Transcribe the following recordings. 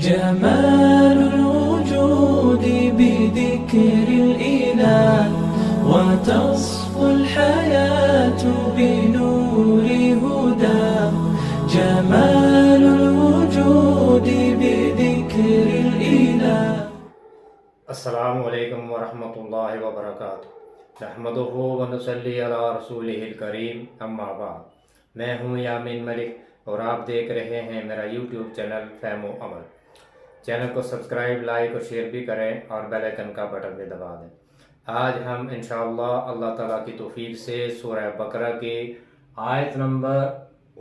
جمال الوجود بذكر الإله وتصفو الحياة بنور هداه. جمال الوجود بذكر الإله. السلام علیکم ورحمۃ اللہ وبرکاتہ. نحمدہ ونصلی علی رسولہ الکریم، اما بعد. میں ہوں یامین ملک اور آپ دیکھ رہے ہیں میرا یوٹیوب چینل فہم و عمل. چینل کو سبسکرائب، لائک اور شیئر بھی کریں اور بیل آئیکن کا بٹن بھی دبا دیں. آج ہم انشاءاللہ اللہ تعالیٰ کی توفیق سے سورہ بقرہ کی آیت نمبر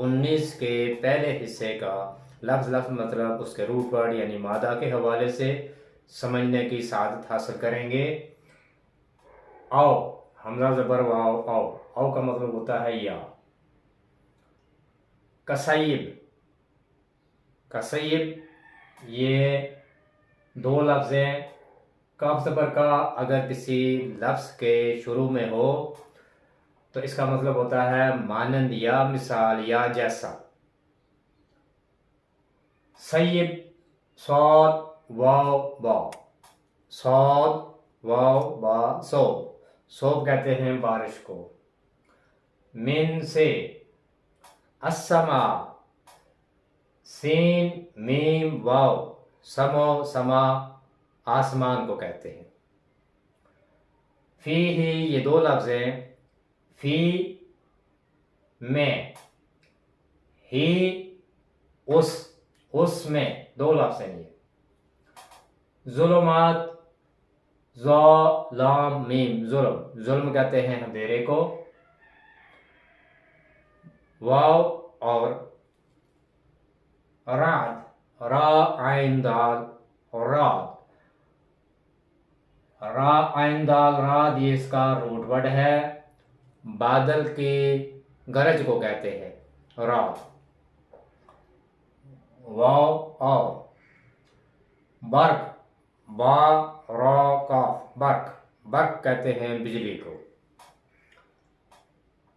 19 کے پہلے حصے کا لفظ مطلب اس کے روٹ ورڈ یعنی مادہ کے حوالے سے سمجھنے کی سعادت حاصل کریں گے. او حمزہ زبر واو او کا مطلب ہوتا ہے یا. کسیب یہ دو لفظ ہیں. کاف زبر کا اگر کسی لفظ کے شروع میں ہو تو اس کا مطلب ہوتا ہے مانند یا مثال یا جیسا. سیب صاد واو با، صاد واو با صوب. صوب کہتے ہیں بارش کو. من سے السما، سین میم واو، سمو سما آسمان کو کہتے ہیں. فی ہی یہ دو لفظ ہیں. فی میں، ہی اس میں دو لفظ ہیں. یہ ظلمات لام میم ظلم کہتے ہیں اندھیرے کو. واو اور رعد را عین دال رعد، را عین دال رعد یہ اس کا روٹ ورڈ ہے. بادل کی گرج کو کہتے ہیں رعد. واو اور برق با را کاف برق کہتے ہیں بجلی کو.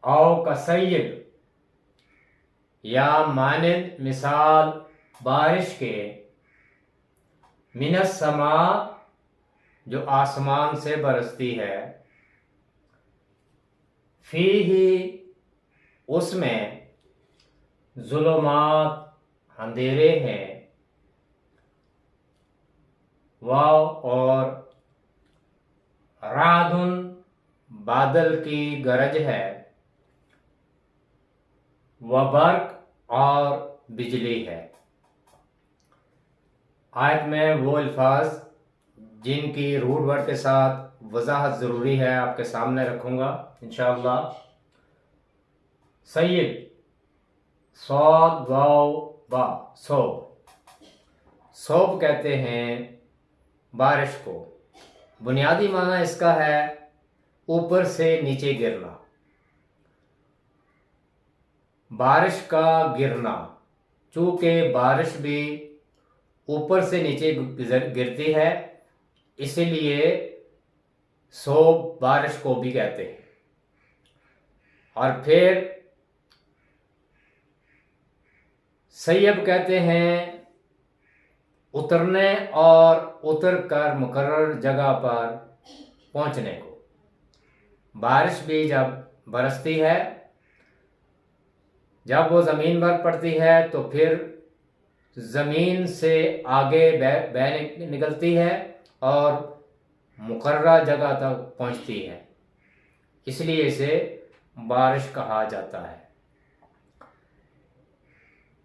او کا سیب یا مانند مثال بارش کے. من السماء جو آسمان سے برستی ہے. فی ہی اس میں ظلمات اندھیرے ہیں. واو اور رعدن بادل کی گرج ہے. وبرق اور بجلی ہے. آیت میں وہ الفاظ جن کی روٹ ورڈ کے ساتھ وضاحت ضروری ہے آپ کے سامنے رکھوں گا انشاءاللہ. سید صاد واو با صوب کہتے ہیں بارش کو. بنیادی معنی اس کا ہے اوپر سے نیچے گرنا. بارش کا گرنا، چونکہ بارش بھی اوپر سے نیچے گرتی ہے اسی لیے صوب بارش کو بھی کہتے ہیں. اور پھر سیب کہتے ہیں اترنے اور اتر کر مقرر جگہ پر پہنچنے کو. بارش بھی جب برستی ہے، جب وہ زمین پر پڑتی ہے تو پھر زمین سے آگے بہ نکلتی ہے اور مقررہ جگہ تک پہنچتی ہے، اس لیے اسے بارش کہا جاتا ہے.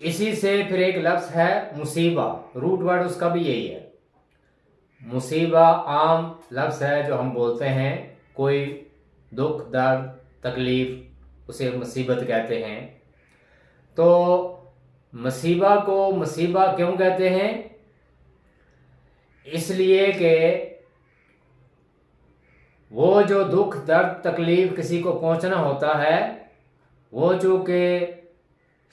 اسی سے پھر ایک لفظ ہے مصیبہ. روٹ ورڈ اس کا بھی یہی ہے. مصیبہ عام لفظ ہے جو ہم بولتے ہیں کوئی دکھ درد تکلیف اسے مصیبت کہتے ہیں. تو مصیبہ کو مصیبہ کیوں کہتے ہیں؟ اس لیے کہ وہ جو دکھ درد تکلیف کسی کو پہنچنا ہوتا ہے وہ چونکہ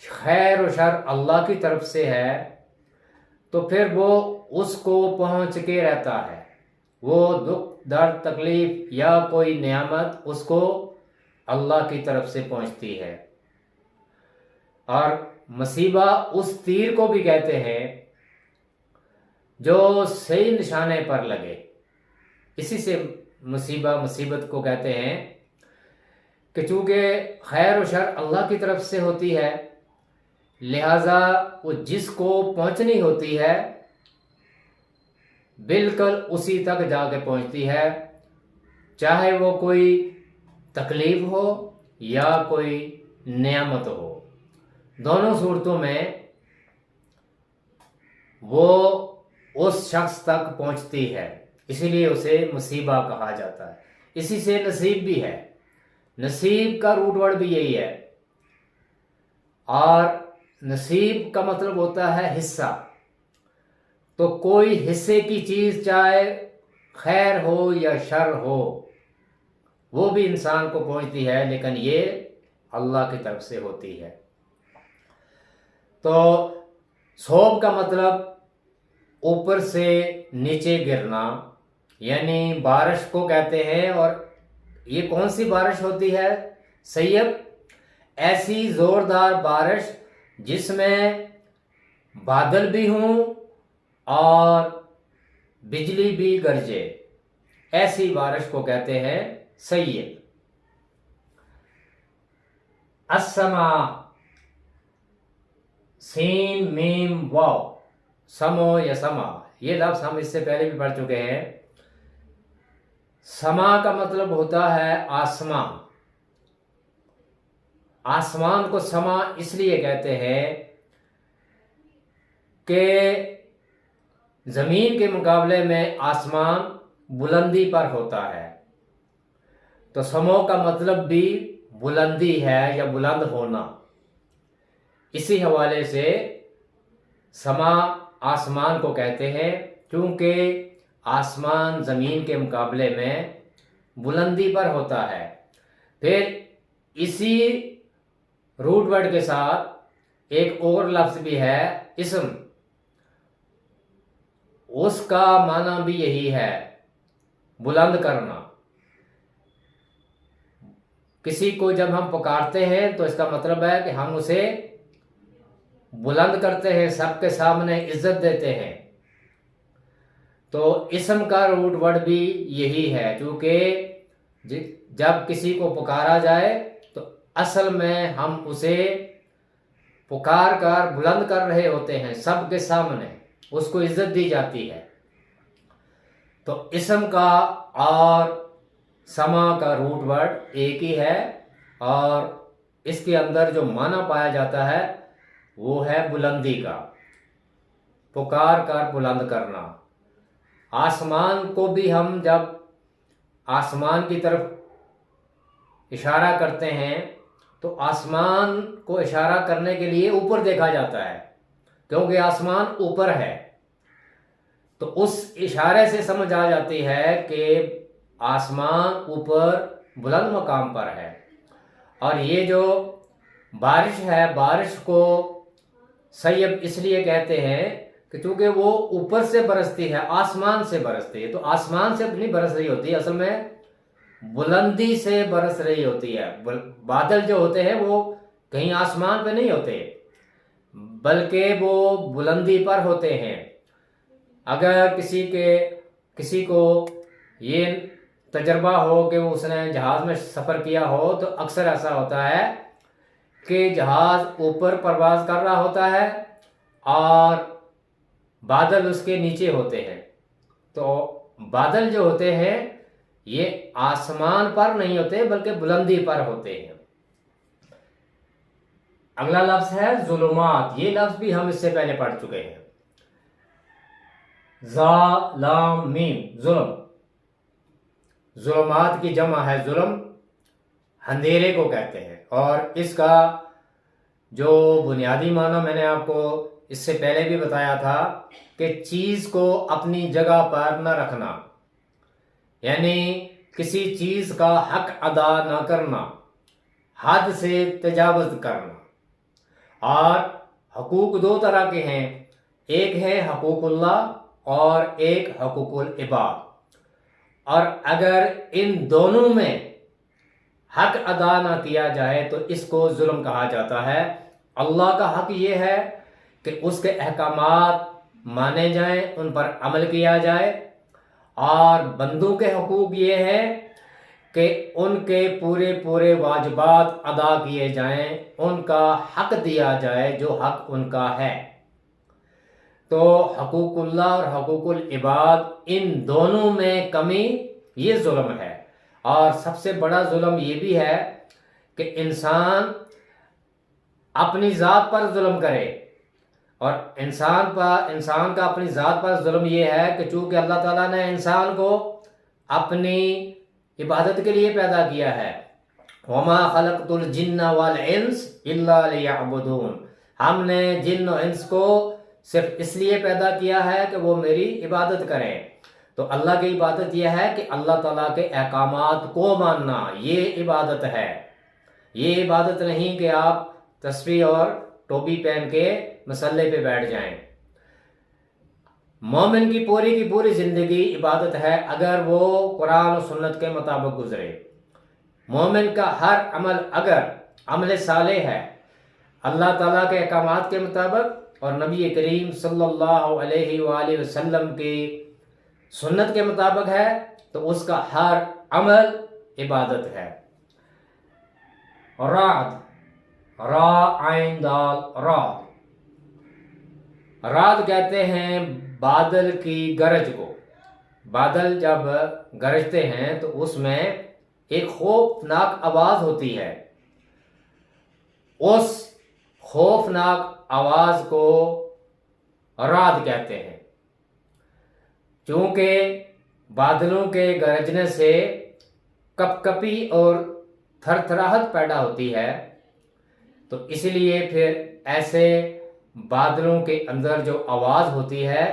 خیر و شر اللہ کی طرف سے ہے تو پھر وہ اس کو پہنچ کے رہتا ہے. وہ دکھ درد تکلیف یا کوئی نعمت اس کو اللہ کی طرف سے پہنچتی ہے. اور مصیبہ اس تیر کو بھی کہتے ہیں جو صحیح نشانے پر لگے. اسی سے مصیبت کو کہتے ہیں کہ چونکہ خیر و شر اللہ کی طرف سے ہوتی ہے، لہذا وہ جس کو پہنچنی ہوتی ہے بالکل اسی تک جا کے پہنچتی ہے، چاہے وہ کوئی تکلیف ہو یا کوئی نعمت ہو. دونوں صورتوں میں وہ اس شخص تک پہنچتی ہے، اسی لیے اسے مصیبہ کہا جاتا ہے. اسی سے نصیب بھی ہے. نصیب کا روٹ ورڈ بھی یہی ہے، اور نصیب کا مطلب ہوتا ہے حصہ. تو کوئی حصے کی چیز چاہے خیر ہو یا شر ہو وہ بھی انسان کو پہنچتی ہے، لیکن یہ اللہ کی طرف سے ہوتی ہے. تو صوب کا مطلب اوپر سے نیچے گرنا، یعنی بارش کو کہتے ہیں. اور یہ کون سی بارش ہوتی ہے؟ سیب، ایسی زوردار بارش جس میں بادل بھی ہوں اور بجلی بھی گرجے، ایسی بارش کو کہتے ہیں سیب. السماء، سین میم واو، سمو یا سما، یہ لفظ ہم اس سے پہلے بھی پڑھ چکے ہیں. سما کا مطلب ہوتا ہے آسمان. آسمان کو سما اس لیے کہتے ہیں کہ زمین کے مقابلے میں آسمان بلندی پر ہوتا ہے، تو سمو کا مطلب بھی بلندی ہے یا بلند ہونا. اسی حوالے سے سما آسمان کو کہتے ہیں، کیونکہ آسمان زمین کے مقابلے میں بلندی پر ہوتا ہے. پھر اسی روٹ ورڈ کے ساتھ ایک اور لفظ بھی ہے اسم، اس کا معنی بھی یہی ہے، بلند کرنا. کسی کو جب ہم پکارتے ہیں تو اس کا مطلب ہے کہ ہم اسے بلند کرتے ہیں، سب کے سامنے عزت دیتے ہیں. تو اسم کا روٹ ورڈ بھی یہی ہے، کیونکہ جب کسی کو پکارا جائے تو اصل میں ہم اسے پکار کر بلند کر رہے ہوتے ہیں، سب کے سامنے اس کو عزت دی جاتی ہے. تو اسم کا اور سما کا روٹ ورڈ ایک ہی ہے، اور اس کے اندر جو معنی پایا جاتا ہے وہ ہے بلندی کا، پکار کر بلند کرنا. آسمان کو بھی ہم جب آسمان کی طرف اشارہ کرتے ہیں تو آسمان کو اشارہ کرنے کے لیے اوپر دیکھا جاتا ہے، کیونکہ آسمان اوپر ہے. تو اس اشارے سے سمجھ آ جاتی ہے کہ آسمان اوپر بلند مقام پر ہے. اور یہ جو بارش ہے، بارش کو سیب اس لیے کہتے ہیں کہ چونکہ وہ اوپر سے برستی ہے، آسمان سے برستی ہے. تو آسمان سے نہیں برس رہی ہوتی، اصل میں بلندی سے برس رہی ہوتی ہے. بادل جو ہوتے ہیں وہ کہیں آسمان پہ نہیں ہوتے، بلکہ وہ بلندی پر ہوتے ہیں. اگر کسی کو یہ تجربہ ہو کہ اس نے جہاز میں سفر کیا ہو تو اکثر ایسا ہوتا ہے کہ جہاز اوپر پرواز کر رہا ہوتا ہے اور بادل اس کے نیچے ہوتے ہیں. تو بادل جو ہوتے ہیں یہ آسمان پر نہیں ہوتے بلکہ بلندی پر ہوتے ہیں. اگلا لفظ ہے ظلمات. یہ لفظ بھی ہم اس سے پہلے پڑھ چکے ہیں. ذا لام میم، ظلم. ظلمات کی جمع ہے ظلم، اندھیرے کو کہتے ہیں. اور اس کا جو بنیادی معنی میں نے آپ کو اس سے پہلے بھی بتایا تھا کہ چیز کو اپنی جگہ پر نہ رکھنا، یعنی کسی چیز کا حق ادا نہ کرنا، حد سے تجاوز کرنا. اور حقوق دو طرح کے ہیں، ایک ہے حقوق اللہ اور ایک حقوق العباد. اور اگر ان دونوں میں حق ادا نہ کیا جائے تو اس کو ظلم کہا جاتا ہے. اللہ کا حق یہ ہے کہ اس کے احکامات مانے جائیں، ان پر عمل کیا جائے، اور بندوں کے حقوق یہ ہے کہ ان کے پورے پورے واجبات ادا کیے جائیں، ان کا حق دیا جائے جو حق ان کا ہے۔ تو حقوق اللہ اور حقوق العباد، ان دونوں میں کمی یہ ظلم ہے۔ اور سب سے بڑا ظلم یہ بھی ہے کہ انسان اپنی ذات پر ظلم کرے، اور انسان کا اپنی ذات پر ظلم یہ ہے کہ چونکہ اللہ تعالیٰ نے انسان کو اپنی عبادت کے لیے پیدا کیا ہے، وَمَا خَلَقْتُ الْجِنَّ وَالْإِنسَ إِلَّا لِيَعْبُدُونَ، ہم نے جن و انس کو صرف اس لیے پیدا کیا ہے کہ وہ میری عبادت کریں۔ تو اللہ کی عبادت یہ ہے کہ اللہ تعالیٰ کے احکامات کو ماننا، یہ عبادت ہے۔ یہ عبادت نہیں کہ آپ تسبیح اور ٹوپی پہن کے مسلح پہ بیٹھ جائیں۔ مومن کی پوری زندگی عبادت ہے اگر وہ قرآن و سنت کے مطابق گزرے۔ مومن کا ہر عمل اگر عمل صالح ہے، اللہ تعالیٰ کے احکامات کے مطابق اور نبی کریم صلی اللہ علیہ وآلہ وسلم کی سنت کے مطابق ہے، تو اس کا ہر عمل عبادت ہے۔ رعد، را عین دال، رعد، رعد کہتے ہیں بادل کی گرج کو۔ بادل جب گرجتے ہیں تو اس میں ایک خوفناک آواز ہوتی ہے، اس خوفناک آواز کو رعد کہتے ہیں۔ چونکہ بادلوں کے گرجنے سے کپ کپی اور تھر تھراہٹ پیدا ہوتی ہے، تو اس لیے پھر ایسے بادلوں کے اندر جو آواز ہوتی ہے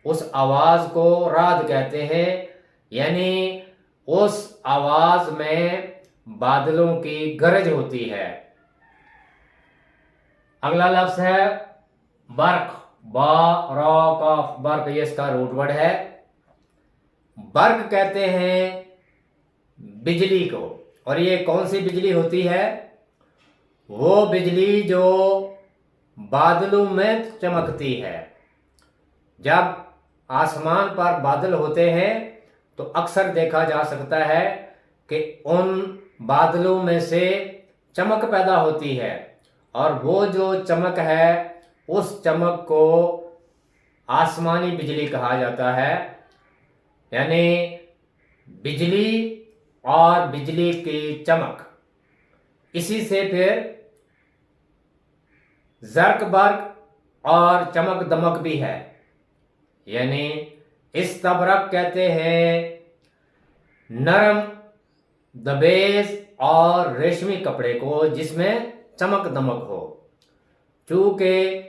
اس آواز کو رعد کہتے ہیں، یعنی اس آواز میں بادلوں کی گرج ہوتی ہے۔ اگلا لفظ ہے برق، با را کاف، برق، یہ اس کا روٹ ورڈ ہے۔ برق کہتے ہیں بجلی کو، اور یہ کون سی بجلی ہوتی ہے؟ وہ بجلی جو بادلوں میں چمکتی ہے۔ جب آسمان پر بادل ہوتے ہیں تو اکثر دیکھا جا سکتا ہے کہ ان بادلوں میں سے چمک پیدا ہوتی ہے، اور وہ جو چمک ہے اس چمک کو آسمانی بجلی کہا جاتا ہے۔ یعنی بجلی اور بجلی کی چمک، اسی سے پھر زرق برق اور چمک دمک بھی ہے۔ یعنی استبرق کہتے ہیں نرم دبیز اور ریشمی کپڑے کو جس میں چمک دمک ہو۔ چونکہ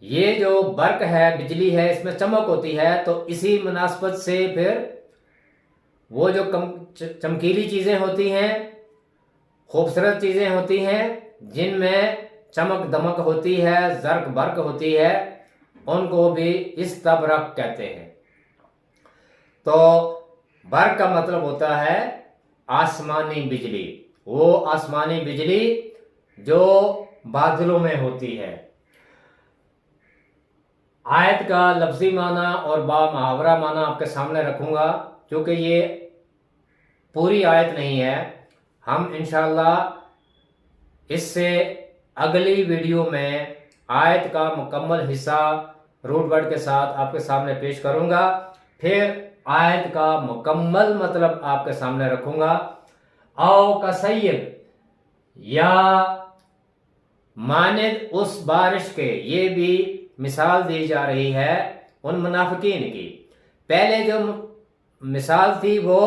یہ جو برق ہے، بجلی ہے، اس میں چمک ہوتی ہے، تو اسی مناسبت سے پھر وہ جو چمکیلی چیزیں ہوتی ہیں، خوبصورت چیزیں ہوتی ہیں، جن میں چمک دمک ہوتی ہے، زرق برق ہوتی ہے، ان کو بھی استبرق کہتے ہیں۔ تو برق کا مطلب ہوتا ہے آسمانی بجلی، وہ آسمانی بجلی جو بادلوں میں ہوتی ہے۔ آیت کا لفظی معنی اور با محاورہ معنی آپ کے سامنے رکھوں گا، کیونکہ یہ پوری آیت نہیں ہے۔ ہم انشاءاللہ اس سے اگلی ویڈیو میں آیت کا مکمل حصہ روٹ ورڈ کے ساتھ آپ کے سامنے پیش کروں گا، پھر آیت کا مکمل مطلب آپ کے سامنے رکھوں گا۔ او کسیب، یا مانند اس بارش کے، یہ بھی مثال دی جا رہی ہے ان منافقین کی۔ پہلے جو مثال تھی وہ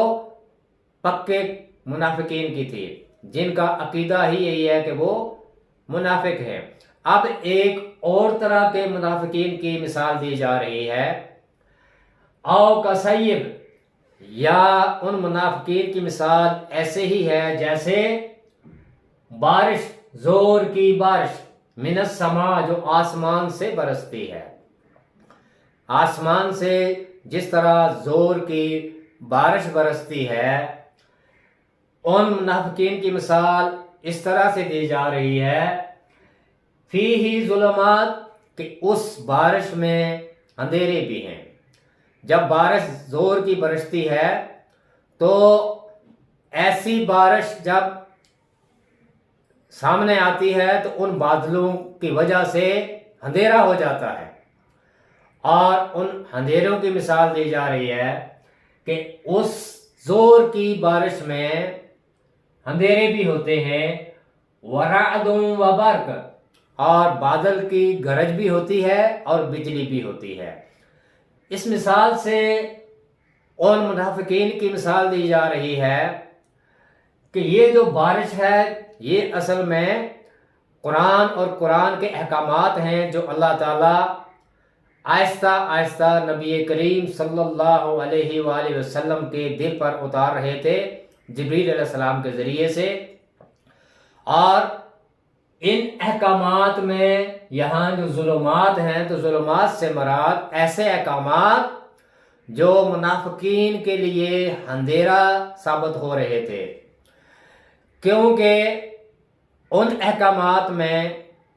پکے منافقین کی تھی، جن کا عقیدہ ہی یہی ہے کہ وہ منافق ہے۔ اب ایک اور طرح کے منافقین کی مثال دی جا رہی ہے۔ او کسیب، یا ان منافقین کی مثال ایسے ہی ہے جیسے بارش، زور کی بارش، من السماء، جو آسمان سے برستی ہے۔ آسمان سے جس طرح زور کی بارش برستی ہے، ان منافقین کی مثال اس طرح سے دی جا رہی ہے، فیہ ظلمات، کہ اس بارش میں اندھیرے بھی ہیں۔ جب بارش زور کی برستی ہے تو ایسی بارش جب سامنے آتی ہے تو ان بادلوں کی وجہ سے اندھیرا ہو جاتا ہے، اور ان اندھیروں کی مثال دی جا رہی ہے کہ اس زور کی بارش میں اندھیرے بھی ہوتے ہیں، ورعد و برق، اور بادل کی گرج بھی ہوتی ہے اور بجلی بھی ہوتی ہے۔ اس مثال سے ان منافقین کی مثال دی جا رہی ہے کہ یہ جو بارش ہے یہ اصل میں قرآن اور قرآن کے احکامات ہیں جو اللہ تعالیٰ آہستہ آہستہ نبی کریم صلی اللہ علیہ وآلہ وسلم کے دل پر اتار رہے تھے جبریل علیہ السلام کے ذریعے سے۔ اور ان احکامات میں یہاں جو ظلمات ہیں تو ظلمات سے مراد ایسے احکامات جو منافقین کے لیے اندھیرا ثابت ہو رہے تھے، کیونکہ ان احکامات میں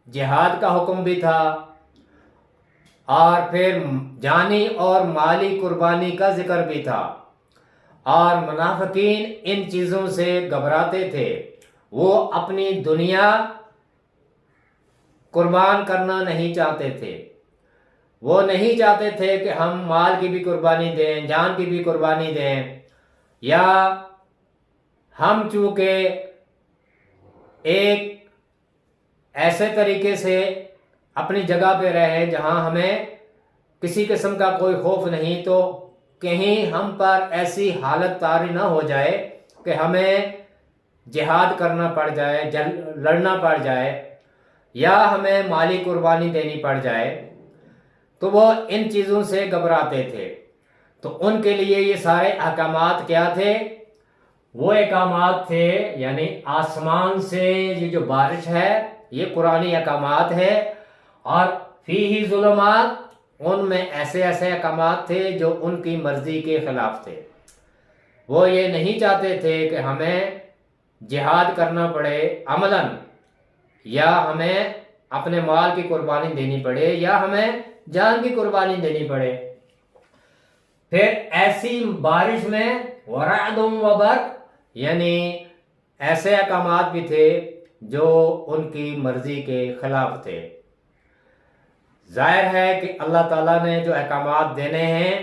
جہاد کا حکم بھی تھا، اور پھر جانی اور مالی قربانی کا ذکر بھی تھا، اور منافقین ان چیزوں سے گھبراتے تھے۔ وہ اپنی دنیا قربان کرنا نہیں چاہتے تھے، وہ نہیں چاہتے تھے کہ ہم مال کی بھی قربانی دیں، جان کی بھی قربانی دیں، یا ہم چونکہ ایک ایسے طریقے سے اپنی جگہ پہ رہے جہاں ہمیں کسی قسم کا کوئی خوف نہیں، تو کہیں ہم پر ایسی حالت طاری نہ ہو جائے کہ ہمیں جہاد کرنا پڑ جائے، لڑنا پڑ جائے، یا ہمیں مالی قربانی دینی پڑ جائے، تو وہ ان چیزوں سے گھبراتے تھے۔ تو ان کے لیے یہ سارے احکامات کیا تھے؟ وہ احکامات تھے، یعنی آسمان سے یہ جو بارش ہے یہ قرآنی احکامات ہے، اور فیہ ظلمات، ان میں ایسے ایسے احکامات تھے جو ان کی مرضی کے خلاف تھے۔ وہ یہ نہیں چاہتے تھے کہ ہمیں جہاد کرنا پڑے عملاً، یا ہمیں اپنے مال کی قربانی دینی پڑے، یا ہمیں جان کی قربانی دینی پڑے۔ پھر ایسی بارش میں ورعد و برق، یعنی ایسے احکامات بھی تھے جو ان کی مرضی کے خلاف تھے۔ ظاہر ہے کہ اللہ تعالیٰ نے جو احکامات دینے ہیں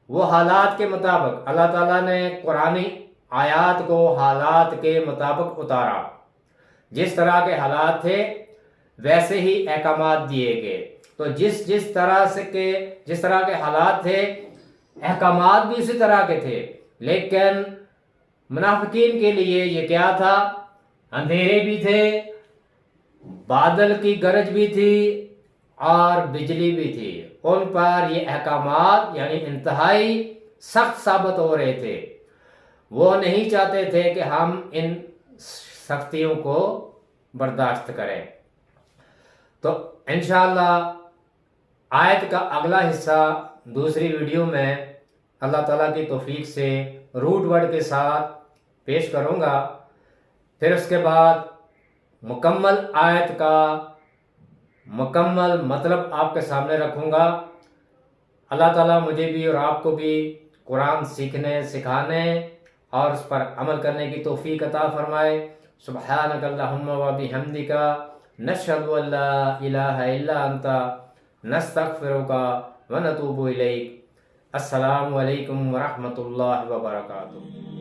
وہ حالات کے مطابق، اللہ تعالیٰ نے قرآنی آیات کو حالات کے مطابق اتارا، جس طرح کے حالات تھے ویسے ہی احکامات دیے گئے۔ تو جس طرح کے حالات تھے احکامات بھی اسی طرح کے تھے، لیکن منافقین کے لیے یہ کیا تھا؟ اندھیرے بھی تھے، بادل کی گرج بھی تھی، اور بجلی بھی تھی۔ ان پر یہ احکامات یعنی انتہائی سخت ثابت ہو رہے تھے۔ وہ نہیں چاہتے تھے کہ ہم ان سختیوں کو برداشت کریں۔ تو انشاءاللہ آیت کا اگلا حصہ دوسری ویڈیو میں اللہ تعالیٰ کی توفیق سے روٹ ورڈ کے ساتھ پیش کروں گا۔ پھر اس کے بعد مکمل آیت کا مکمل مطلب آپ کے سامنے رکھوں گا۔ اللہ تعالیٰ مجھے بھی اور آپ کو بھی قرآن سیکھنے، سکھانے اور اس پر عمل کرنے کی توفیق عطا فرمائے۔ سبحانک اللہم و بحمدک، نشہد ان لا الہ الا انت، نستغفرک و نتوب الیک۔ السلام علیکم ورحمۃ اللہ وبرکاتہ۔